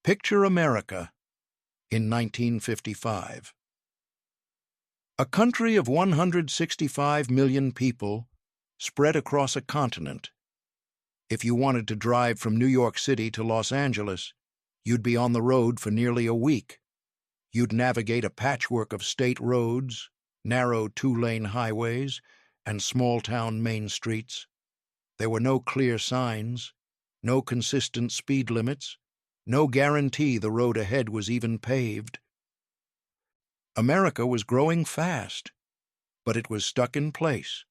Picture America in 1955. A country of 165 million people spread across a continent. If you wanted to drive from New York City to Los Angeles, you'd be on the road for nearly a week. You'd navigate a patchwork of state roads, narrow two-lane highways, and small-town main streets. There were no clear signs, no consistent speed limits, no guarantee the road ahead was even paved. America was growing fast, but it was stuck in place.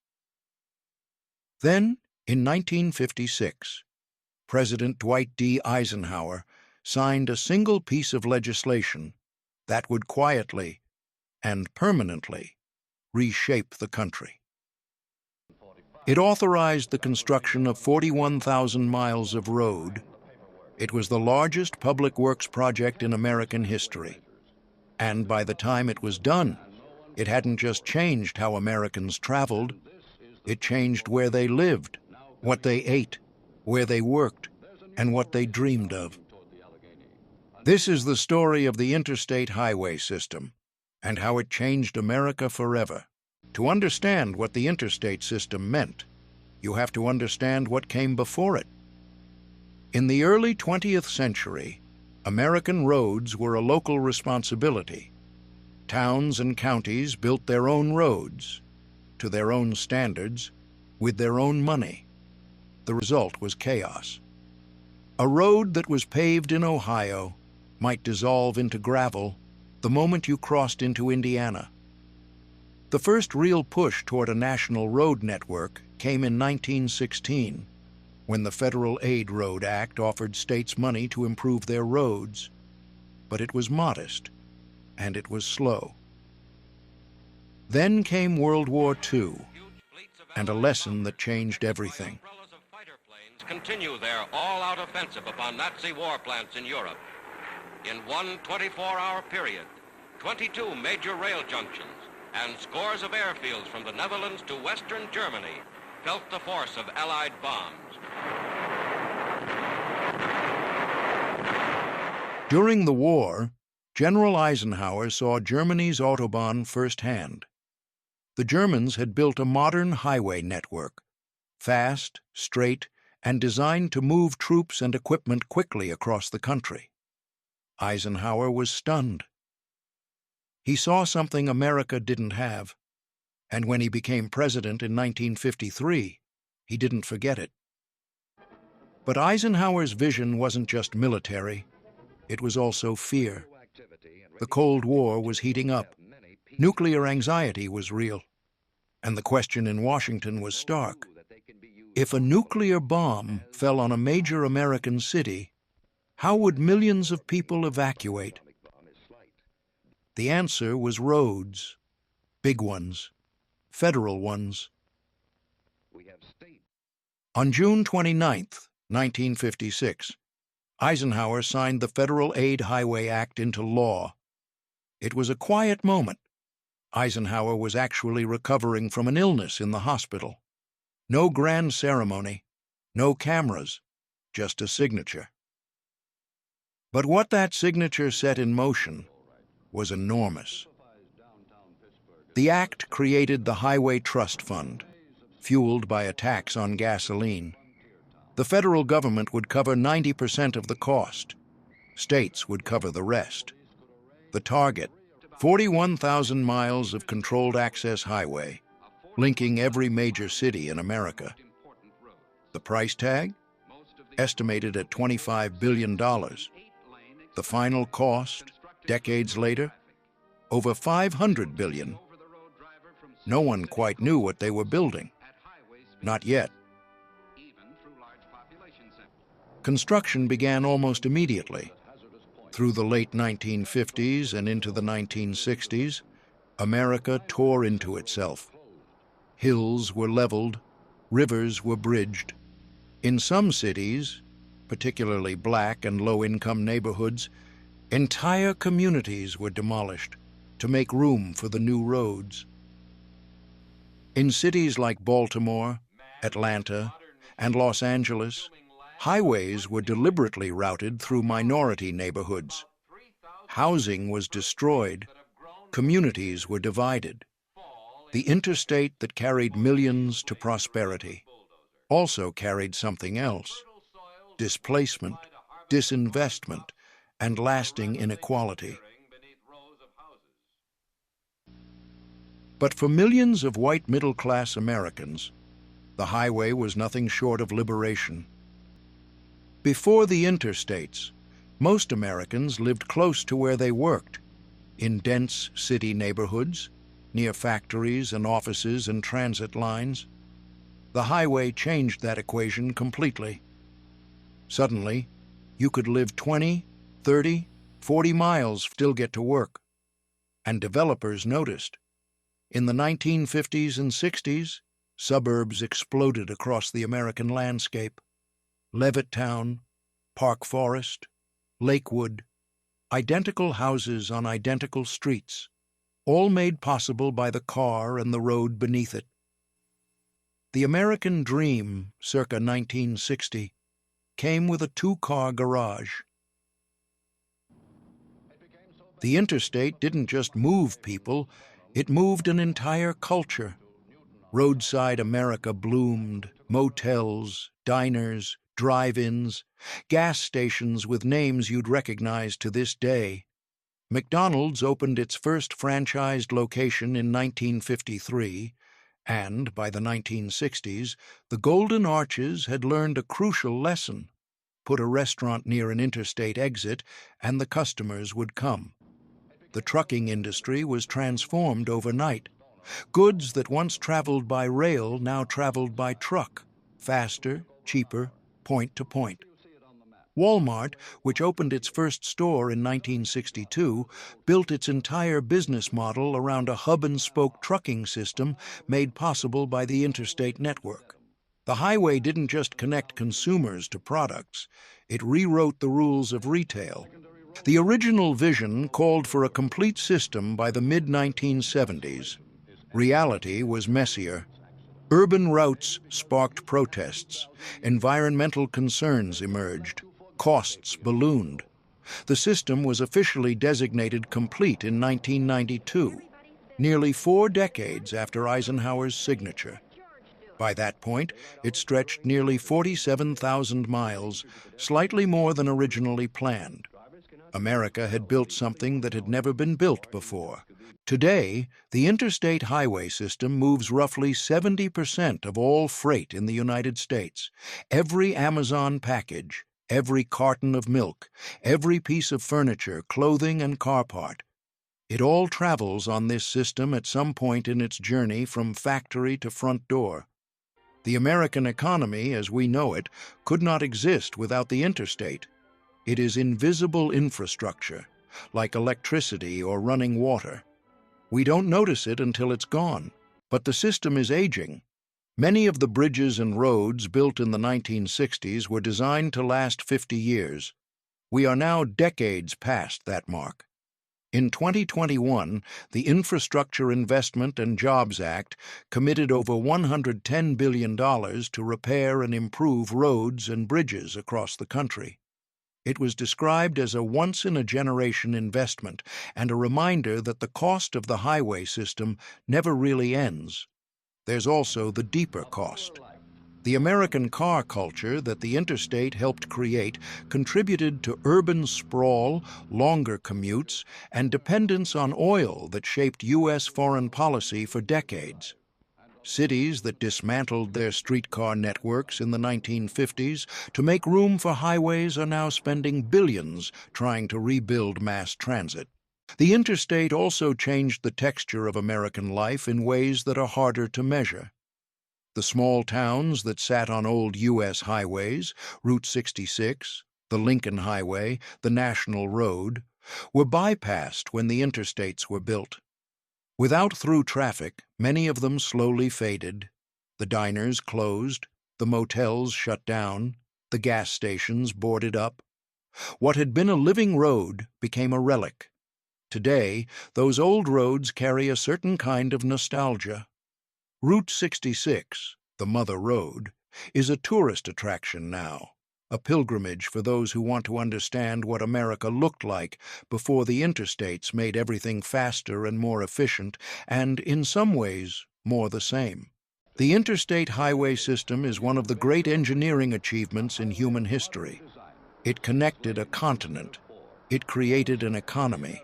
Then, in 1956, President Dwight D. Eisenhower signed a single piece of legislation that would quietly and permanently reshape the country. It authorized the construction of 41,000 miles of road. It was the largest public works project in American history. And by the time it was done, it hadn't just changed how Americans traveled, it changed where they lived, what they ate, where they worked, and what they dreamed of. This is the story of the interstate highway system and how it changed America forever. To understand what the interstate system meant, you have to understand what came before it. In the early 20th century, American roads were a local responsibility. Towns and counties built their own roads, to their own standards, with their own money. The result was chaos. A road that was paved in Ohio might dissolve into gravel the moment you crossed into Indiana. The first real push toward a national road network came in 1916, when the Federal Aid Road Act offered states money to improve their roads. But it was modest, and it was slow. Then came World War II, and a lesson that changed everything. Continue their all-out offensive upon Nazi war plants in Europe. In one 24-hour period, 22 major rail junctions and scores of airfields from the Netherlands to Western Germany felt the force of Allied bombs. During the war, General Eisenhower saw Germany's Autobahn firsthand. The Germans had built a modern highway network, fast, straight, and designed to move troops and equipment quickly across the country. Eisenhower was stunned. He saw something America didn't have, and when he became president in 1953, he didn't forget it. But Eisenhower's vision wasn't just military, it was also fear. The Cold War was heating up. Nuclear anxiety was real, and the question in Washington was stark. If a nuclear bomb fell on a major American city, how would millions of people evacuate? The answer was roads, big ones, federal ones. On June 29, 1956, Eisenhower signed the Federal Aid Highway Act into law. It was a quiet moment. Eisenhower was actually recovering from an illness in the hospital. No grand ceremony, no cameras, just a signature. But what that signature set in motion was enormous. The act created the Highway Trust Fund, fueled by a tax on gasoline. The federal government would cover 90% of the cost. States would cover the rest. The target, 41,000 miles of controlled access highway, linking every major city in America. The price tag? Estimated at $25 billion. The final cost, decades later? Over $500 billion. No one quite knew what they were building. Not yet. Construction began almost immediately. Through the late 1950s and into the 1960s, America tore into itself. Hills were leveled, rivers were bridged. In some cities, particularly black and low-income neighborhoods, entire communities were demolished to make room for the new roads. In cities like Baltimore, Atlanta, and Los Angeles, Highways were deliberately routed through minority neighborhoods. Housing was destroyed. Communities were divided. The interstate that carried millions to prosperity also carried something else: displacement, disinvestment, and lasting inequality. But for millions of white middle-class Americans, the highway was nothing short of liberation. Before the interstates, most Americans lived close to where they worked, in dense city neighborhoods, near factories and offices and transit lines. The highway changed that equation completely. Suddenly, you could live 20, 30, 40 miles, still get to work. And developers noticed. In the 1950s and 60s, suburbs exploded across the American landscape. Levittown, Park Forest, Lakewood, identical houses on identical streets, all made possible by the car and the road beneath it. The American dream, circa 1960, came with a two-car garage. The interstate didn't just move people, it moved an entire culture. Roadside America bloomed: motels, diners, drive-ins, gas stations with names you'd recognize to this day. McDonald's opened its first franchised location in 1953, and by the 1960s, the Golden Arches had learned a crucial lesson: put a restaurant near an interstate exit, and the customers would come. The trucking industry was transformed overnight. Goods that once traveled by rail now traveled by truck, faster, cheaper, point to point. Walmart, which opened its first store in 1962, built its entire business model around a hub-and-spoke trucking system made possible by the interstate network. The highway didn't just connect consumers to products, it rewrote the rules of retail. The original vision called for a complete system by the mid-1970s. Reality was messier. Urban routes sparked protests. Environmental concerns emerged. Costs ballooned. The system was officially designated complete in 1992, nearly 4 decades after Eisenhower's signature. By that point, it stretched nearly 47,000 miles, slightly more than originally planned. America had built something that had never been built before. Today, the interstate highway system moves roughly 70% of all freight in the United States. Every Amazon package, every carton of milk, every piece of furniture, clothing, and car part. It all travels on this system at some point in its journey from factory to front door. The American economy, as we know it, could not exist without the interstate. It is invisible infrastructure, like electricity or running water. We don't notice it until it's gone, but the system is aging. Many of the bridges and roads built in the 1960s were designed to last 50 years. We are now decades past that mark. In 2021, the Infrastructure Investment and Jobs Act committed over $110 billion to repair and improve roads and bridges across the country. It was described as a once-in-a-generation investment and a reminder that the cost of the highway system never really ends. There's also the deeper cost. The American car culture that the interstate helped create contributed to urban sprawl, longer commutes, and dependence on oil that shaped U.S. foreign policy for decades. Cities that dismantled their streetcar networks in the 1950s to make room for highways are now spending billions trying to rebuild mass transit. The interstate also changed the texture of American life in ways that are harder to measure. The small towns that sat on old U.S. highways, Route 66, the Lincoln Highway, the National Road, were bypassed when the interstates were built. Without through traffic, many of them slowly faded. The diners closed, the motels shut down, the gas stations boarded up. What had been a living road became a relic. Today, those old roads carry a certain kind of nostalgia. Route 66, the Mother Road, is a tourist attraction now. a pilgrimage for those who want to understand what America looked like before the interstates made everything faster and more efficient, and, in some ways, more the same. The interstate highway system is one of the great engineering achievements in human history. It connected a continent. It created an economy.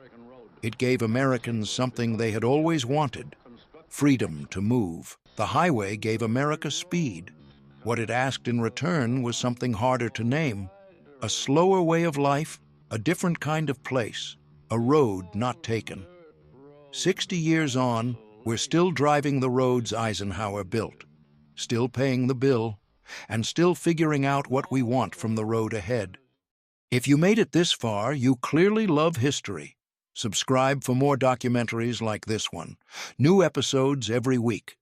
It gave Americans something they had always wanted: freedom to move. The highway gave America speed. What it asked in return was something harder to name: a slower way of life, a different kind of place, a road not taken. 60 years on, we're still driving the roads Eisenhower built, still paying the bill, and still figuring out what we want from the road ahead. If you made it this far, you clearly love history. Subscribe for more documentaries like this one. New episodes every week.